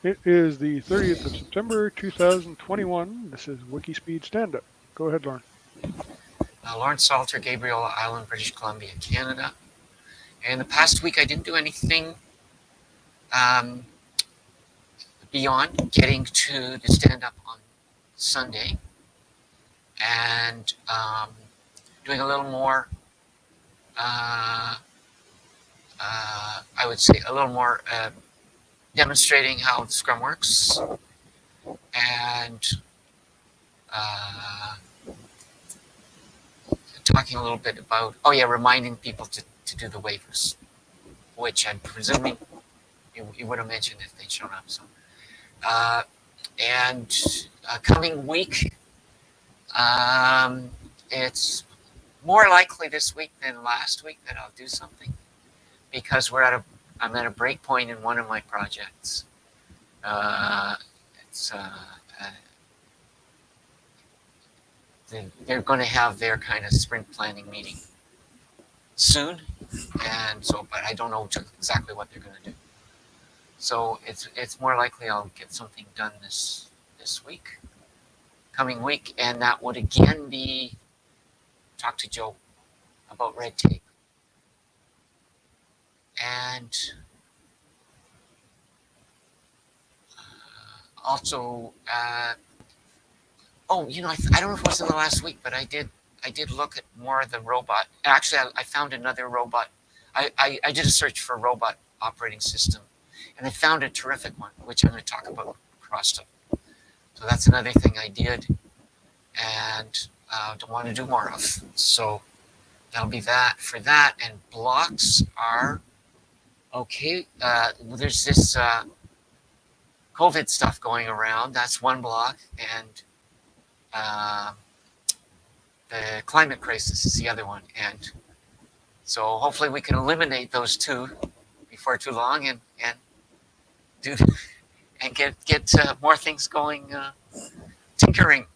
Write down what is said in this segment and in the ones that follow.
It is the 30th of September, 2021. This is WIKISPEED Standup. Go ahead, Lauren. Lawrence Salter, Gabriel Island, British Columbia, Canada. And the past week I didn't do anything beyond getting to the stand-up on Sunday and doing a little more, I would say a little more demonstrating how Scrum works and talking a little bit about, reminding people to do the waivers, which I'm presuming you would have mentioned if they'd shown up. So, coming week, it's more likely this week than last week that I'll do something because I'm at a break point in one of my projects. They're going to have their kind of sprint planning meeting soon, and so, but I don't know exactly what they're going to do. So it's more likely I'll get something done this week, coming week, and that would again be talk to Joe about red tape. And also, I don't know if it was in the last week, but I did look at more of the robot. Actually, I found another robot. I did a search for robot operating system, and I found a terrific one, which I'm going to talk about across them. So that's another thing I did, and don't want to do more of. So that'll be that for that. And blocks are okay. There's this COVID stuff going around. That's one block, and the climate crisis is the other one. And so hopefully we can eliminate those two before too long and do and get more things going, tinkering.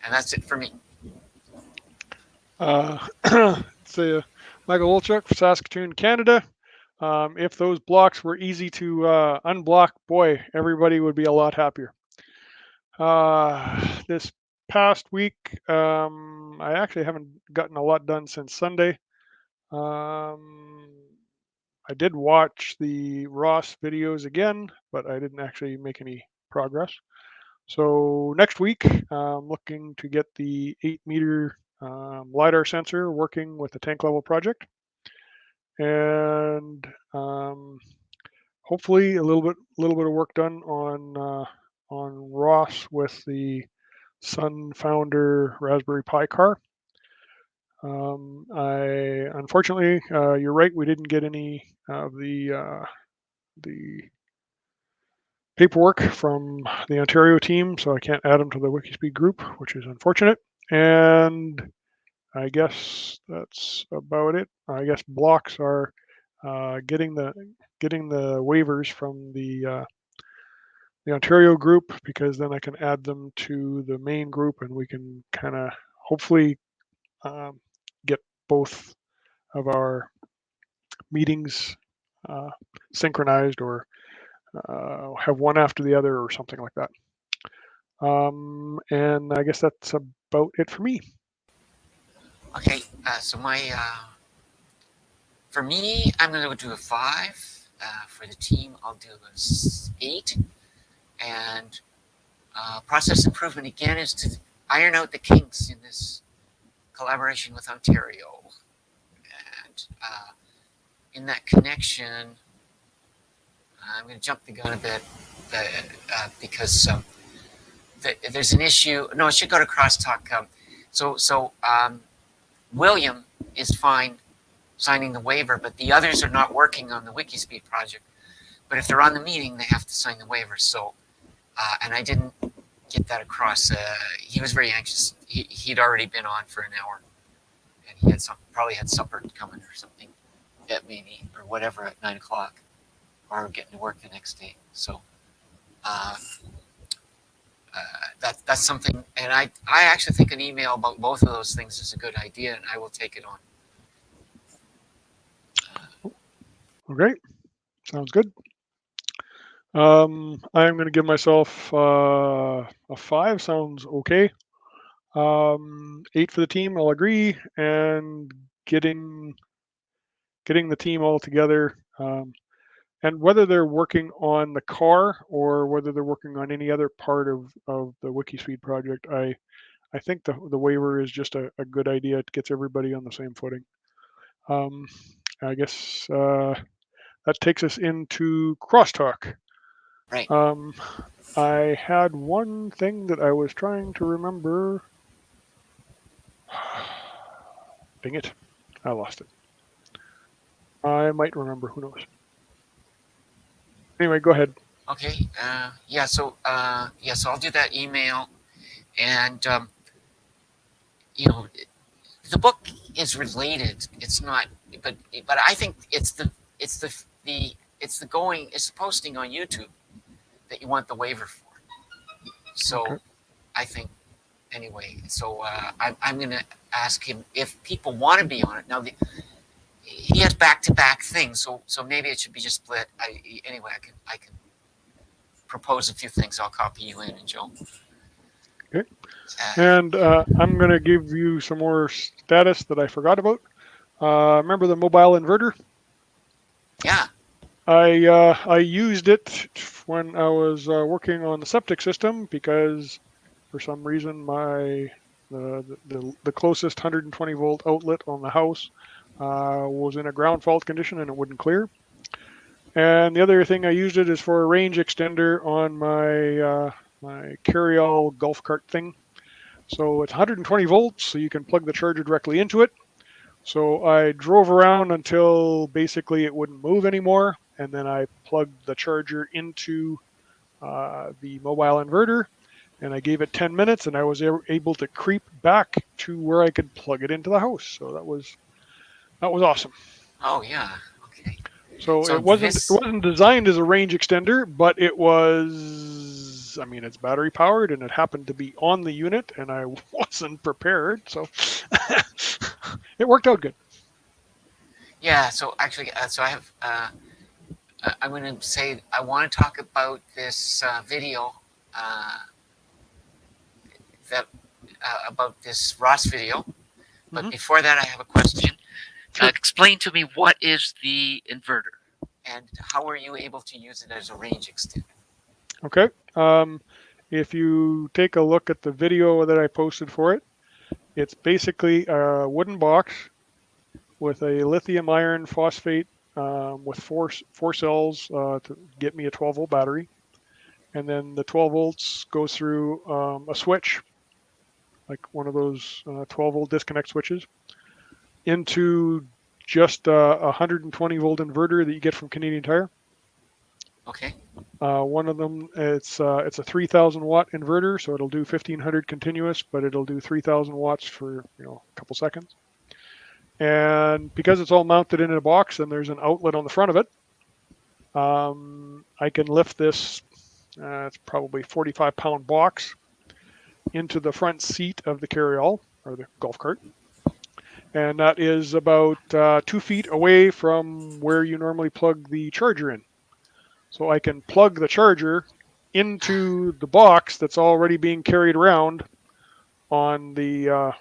And that's it for me. It's Michael Wolchuk, Saskatoon, Canada. If those blocks were easy to unblock, boy, everybody would be a lot happier. This past week, I actually haven't gotten a lot done since Sunday. I did watch the Ross videos again, but I didn't actually make any progress. So next week, I'm looking to get the 8-meter LiDAR sensor working with the tank level project. And hopefully a little bit of work done on Ross with the Sun Founder Raspberry Pi car. Unfortunately, you're right. We didn't get any of the paperwork from the Ontario team, so I can't add them to the WIKISPEED group, which is unfortunate. And I guess that's about it. I guess blocks are getting the waivers from the Ontario group, because then I can add them to the main group, and we can kind of hopefully get both of our meetings synchronized, or have one after the other, or something like that. And I guess that's about it for me. Okay, so for me, I'm going to do a 5. For the team, I'll do a 8. And process improvement again is to iron out the kinks in this collaboration with Ontario. And in that connection, I'm going to jump the gun a bit because there's an issue. No, I should go to crosstalk. So William is fine signing the waiver, but the others are not working on the WIKISPEED project. But if they're on the meeting, they have to sign the waiver. So, and I didn't get that across. He was very anxious. He'd already been on for an hour, and he had probably had supper coming or something at maybe or whatever at 9 o'clock, or getting to work the next day. So that's something. And I actually think an email about both of those things is a good idea, and I will take it on. Okay, sounds good. I'm going to give myself a 5. Sounds okay. 8 for the team. I'll agree. And getting the team all together. And whether they're working on the car or whether they're working on any other part of the WikiSpeed project, I think the waiver is just a good idea. It gets everybody on the same footing. I guess that takes us into crosstalk. Right. I had one thing that I was trying to remember. Dang it. I lost it. I might remember. Who knows? Anyway, go ahead. Okay. Yeah. So I'll do that email, and the book is related. It's not, but I think it's the posting on YouTube that you want the waiver for. So Okay. I think anyway. So I'm going to ask him if people want to be on it. Now he has back-to-back things, so maybe it should be just split. Anyway, I can propose a few things. I'll copy you in, and Joe. Okay. And I'm going to give you some more status that I forgot about. Remember the mobile inverter? Yeah. I used it when I was working on the septic system because for some reason the closest 120 volt outlet on the house was in a ground fault condition and it wouldn't clear. And the other thing I used it is for a range extender on my carry-all golf cart thing. So it's 120 volts, so you can plug the charger directly into it. So I drove around until basically it wouldn't move anymore, and then I plugged the charger into the mobile inverter, and I gave it 10 minutes, and I was able to creep back to where I could plug it into the house. So that was awesome. Oh yeah. Okay. So So it wasn't designed as a range extender, but it was. I mean, it's battery powered, and it happened to be on the unit, and I wasn't prepared, so it worked out good. Yeah. So actually, so I have. I'm going to say I want to talk about this video that about this Ross video. But before that, I have a question. Sure. Explain to me, what is the inverter, and how are you able to use it as a range extender? Okay. If you take a look at the video that I posted for it, it's basically a wooden box with a lithium iron phosphate with four cells to get me a 12 volt battery. And then the 12 volts goes through a switch, like one of those 12 volt disconnect switches, into just a 120 volt inverter that you get from Canadian Tire. Okay. One of them, it's a 3,000 watt inverter, so it'll do 1,500 continuous, but it'll do 3,000 watts for a couple seconds. And because it's all mounted in a box and there's an outlet on the front of it, I can lift this. It's probably 45-pound box into the front seat of the carry-all or the golf cart, and that is about 2 feet away from where you normally plug the charger in. So I can plug the charger into the box that's already being carried around on the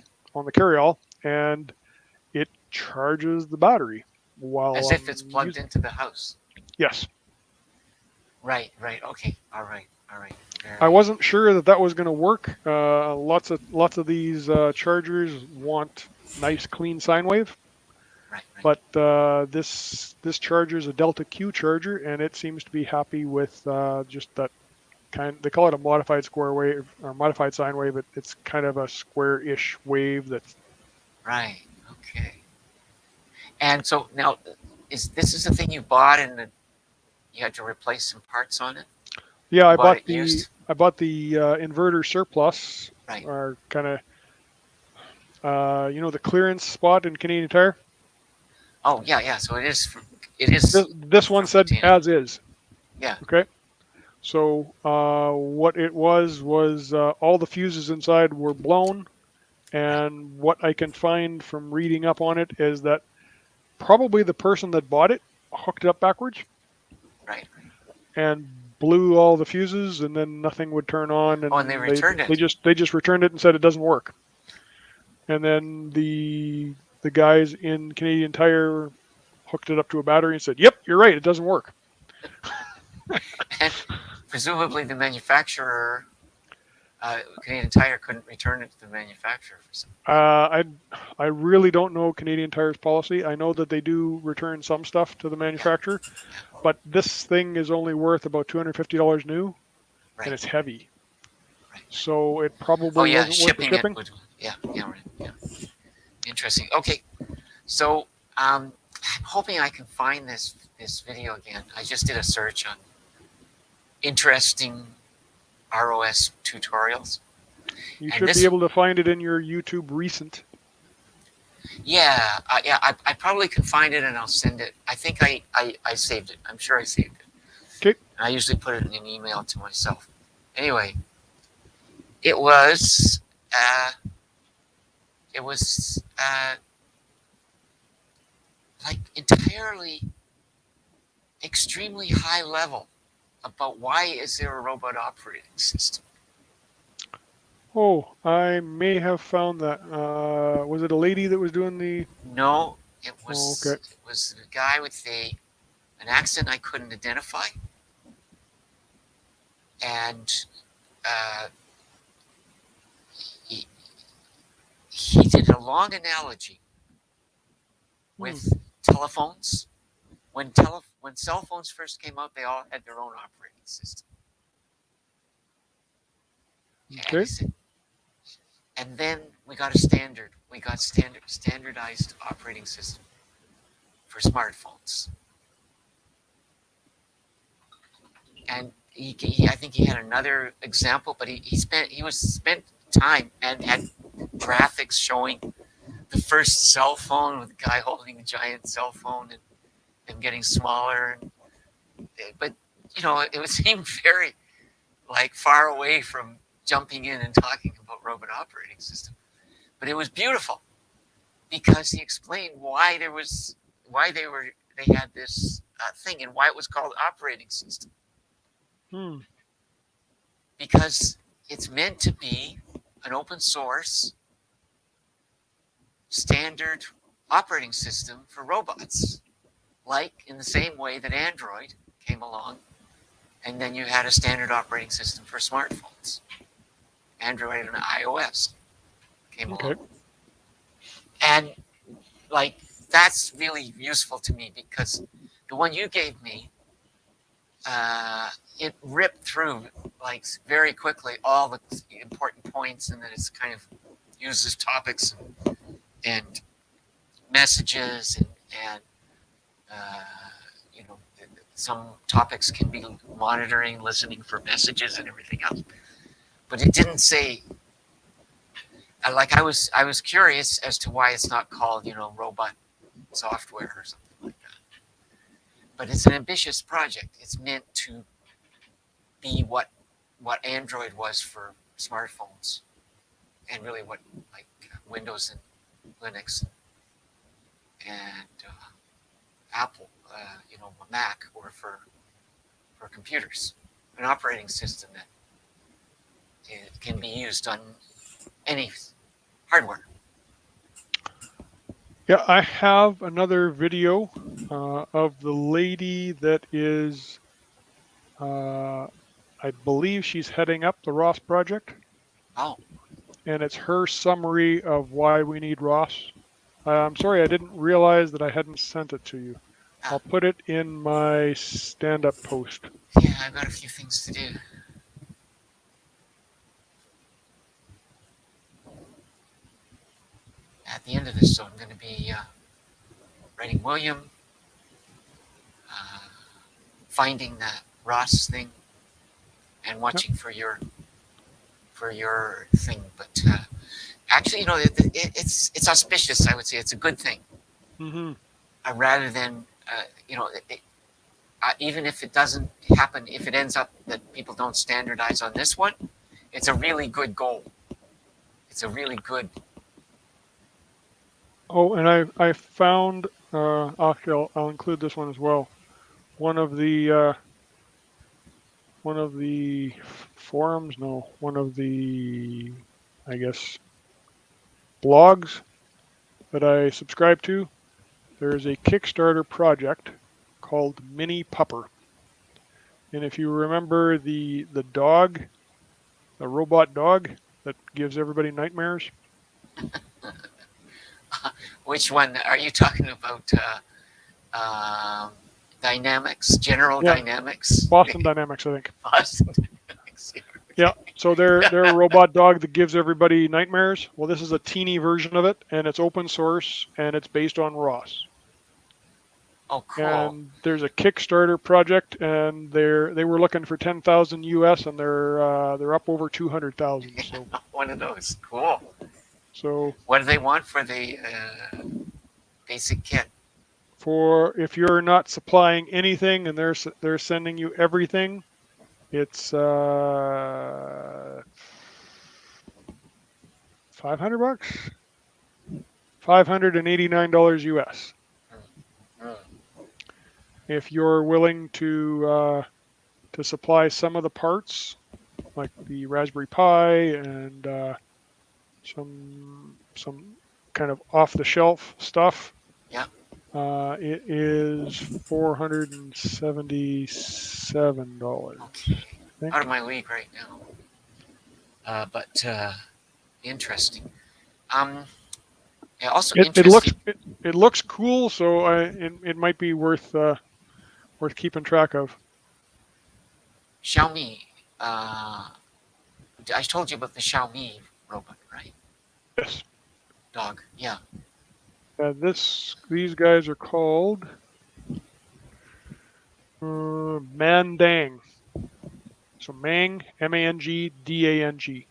carry-all, and it charges the battery while As if it's plugged into the house. Yes. Right. Okay. All right. I wasn't sure that was going to work. Lots of these chargers want nice, clean sine wave. Right. But this charger is a Delta Q charger, and it seems to be happy with just that kind. They call it a modified square wave or modified sine wave. It's kind of a square-ish wave that's. Right. Okay. And so now, this is the thing you bought, and you had to replace some parts on it? Yeah, I bought the inverter surplus, right. Or kind of the clearance spot in Canadian Tire. Oh yeah. So it is. It is. This one said as is. Yeah. Okay. So what it was all the fuses inside were blown, and what I can find from reading up on it is that probably the person that bought it hooked it up backwards. Right. And blew all the fuses, and then nothing would turn on, and, and they returned it. They just returned it and said it doesn't work. And then the guys in Canadian Tire hooked it up to a battery and said, "Yep, you're right, it doesn't work." And presumably the manufacturer, Canadian Tire, couldn't return it to the manufacturer for some. I really don't know Canadian Tire's policy. I know that they do return some stuff to the manufacturer, but this thing is only worth about $250 new, Right. and it's heavy. Right. So it probably wasn't shipping worth the shipping. it would, right. Interesting. Okay, so I'm hoping I can find this video again. I just did a search on interesting ROS tutorials. You should be able to find it in your YouTube recent. Yeah, I probably can find it and I'll send it. I think I saved it. I'm sure I saved it. Okay. I usually put it in an email to myself. Anyway, it was like entirely extremely high level about why is there a robot operating system. Oh, I may have found that. Was it a lady that was doing the? No, it was. Oh, okay. It was a guy with an accent I couldn't identify, and he did a long analogy with telephones. When cell phones first came out, they all had their own operating system. Okay. And then we got a standard. We got standardized operating system for smartphones. And I think he had another example, but he spent time and had graphics showing the first cell phone with a guy holding a giant cell phone and getting smaller. But it would seem very far away from jumping in and talking about robot operating system. But it was beautiful because he explained why they had this thing and why it was called operating system. Because it's meant to be an open source standard operating system for robots, like in the same way that Android came along, and then you had a standard operating system for smartphones. Android and iOS came along. And that's really useful to me because the one you gave me, it ripped through very quickly all the important points, and then it's kind of uses topics and messages and some topics can be monitoring, listening for messages and everything else. But it didn't say. I was curious as to why it's not called robot software or something like that. But it's an ambitious project. It's meant to be what Android was for smartphones, and really what Windows and Linux and Apple, Mac, or for computers. An operating system that it can be used on any hardware. Yeah, I have another video of the lady that is, I believe she's heading up the ROS project. Oh. And it's her summary of why we need ROS. I'm sorry, I didn't realize that I hadn't sent it to you. I'll put it in my stand-up post. Yeah, I've got a few things to do. At the end of this, so I'm going to be writing William, finding that ROS thing, and watching for your thing. But actually, it's auspicious. I would say it's a good thing. Mm-hmm. Rather than even if it doesn't happen, if it ends up that people don't standardize on this one, it's a really good goal. It's a really good. Oh, and I found, actually, I'll include this one as well. One of the forums, no, one of the, I guess, blogs that I subscribe to. There is a Kickstarter project called Mini Pupper. And if you remember the dog, the robot dog that gives everybody nightmares. Which one are you talking about? Dynamics, General Yeah. Dynamics, Boston Dynamics, I think. Boston Dynamics. Yeah, so they're a robot dog that gives everybody nightmares. Well, this is a teeny version of it, and it's open source, and it's based on ROS. Oh, cool. And there's a Kickstarter project, and they were looking for 10,000 US, and they're up over 200,000. So one of those. Cool. So what do they want for the basic kit? For if you're not supplying anything and they're sending you everything, it's $500, $589 US. If you're willing to supply some of the parts, like the Raspberry Pi and some kind of off-the-shelf stuff. Yeah. It is $477. Okay. Out of my league right now. But interesting. Also interesting. It looks cool, so it might be worth keeping track of. Xiaomi. I told you about the Xiaomi robot, right? Yes. Dog. Yeah. These guys are called Mandang. So Mang, MANGDANG,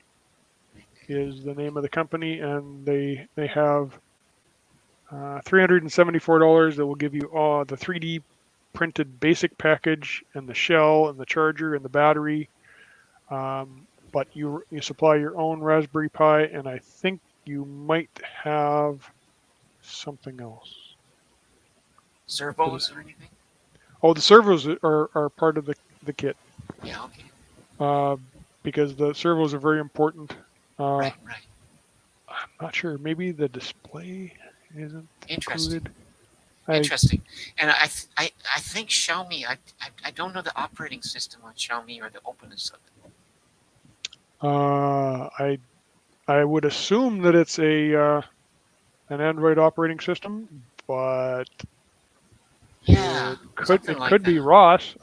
is the name of the company, and they have $374 that will give you the 3D printed basic package and the shell and the charger and the battery. But you supply your own Raspberry Pi, and I think you might have something else. Servos or anything? Oh, the servos are part of the kit. Yeah, okay. Because the servos are very important. Right. I'm not sure. Maybe the display isn't included. Interesting. And I think Xiaomi. I don't know the operating system on Xiaomi or the openness of it. I would assume that it's an Android operating system, but yeah, it could be ROS.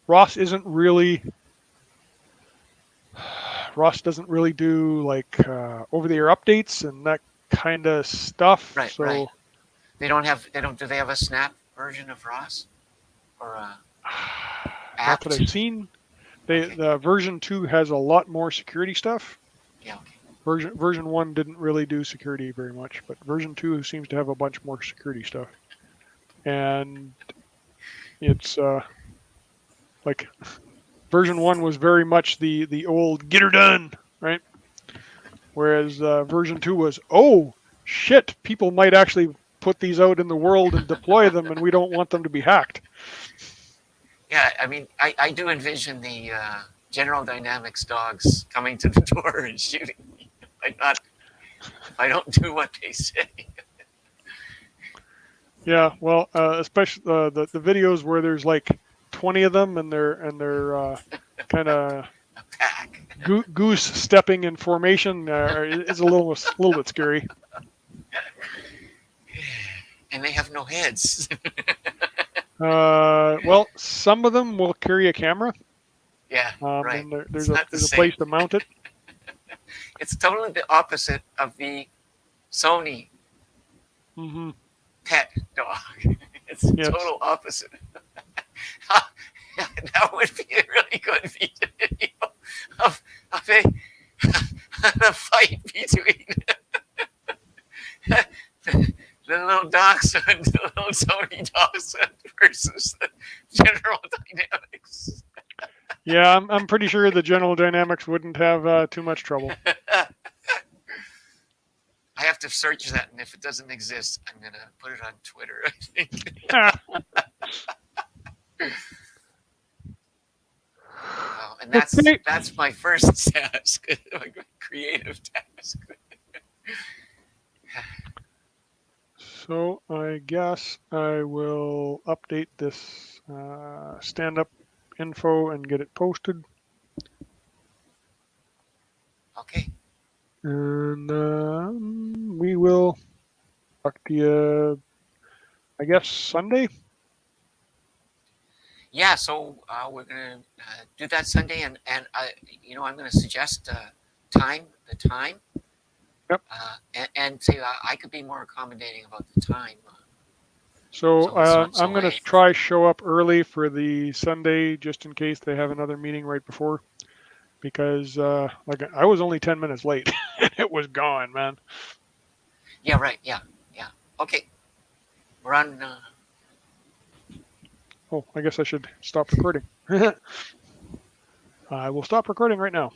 ROS isn't really. ROS doesn't really do like over-the-air updates and that kind of stuff. Right. So right. Do they have a Snap version of ROS or not that I've seen. The version 2 has a lot more security stuff. Yeah. Okay. Version 1 didn't really do security very much, but version 2 seems to have a bunch more security stuff. And it's like version 1 was very much the old get her done, right? Whereas version 2 was, oh shit, people might actually put these out in the world and deploy them, and we don't want them to be hacked. Yeah, I mean, I do envision the General Dynamics dogs coming to the door and shooting me if I don't do what they say. Yeah, well, especially the videos where there's like 20 of them and they're kind of goose stepping in formation is a little bit scary. And they have no heads. Well, some of them will carry a camera. Yeah, right. And there's a place to mount it. It's totally the opposite of the Sony pet dog. It's the total opposite. That would be a really good video of a fight between the little dachshund, the little Sony dachshund versus the General Dynamics. Yeah, I'm pretty sure the General Dynamics wouldn't have too much trouble. I have to search that, and if it doesn't exist, I'm going to put it on Twitter, I think. and that's Okay. that's my first task, my creative task. So I guess I will update this stand-up info and get it posted. Okay. And we will talk to you, I guess, Sunday. Yeah, so we're gonna do that Sunday, and I'm gonna suggest the time, Yep. and say I could be more accommodating about the time. So So it's not so I'm going to late. try show up early for the Sunday just in case they have another meeting right before, because like I was only 10 minutes late and it was gone, man. Yeah, right. Yeah. Okay. We're on. Oh, I guess I should stop recording. I will stop recording right now.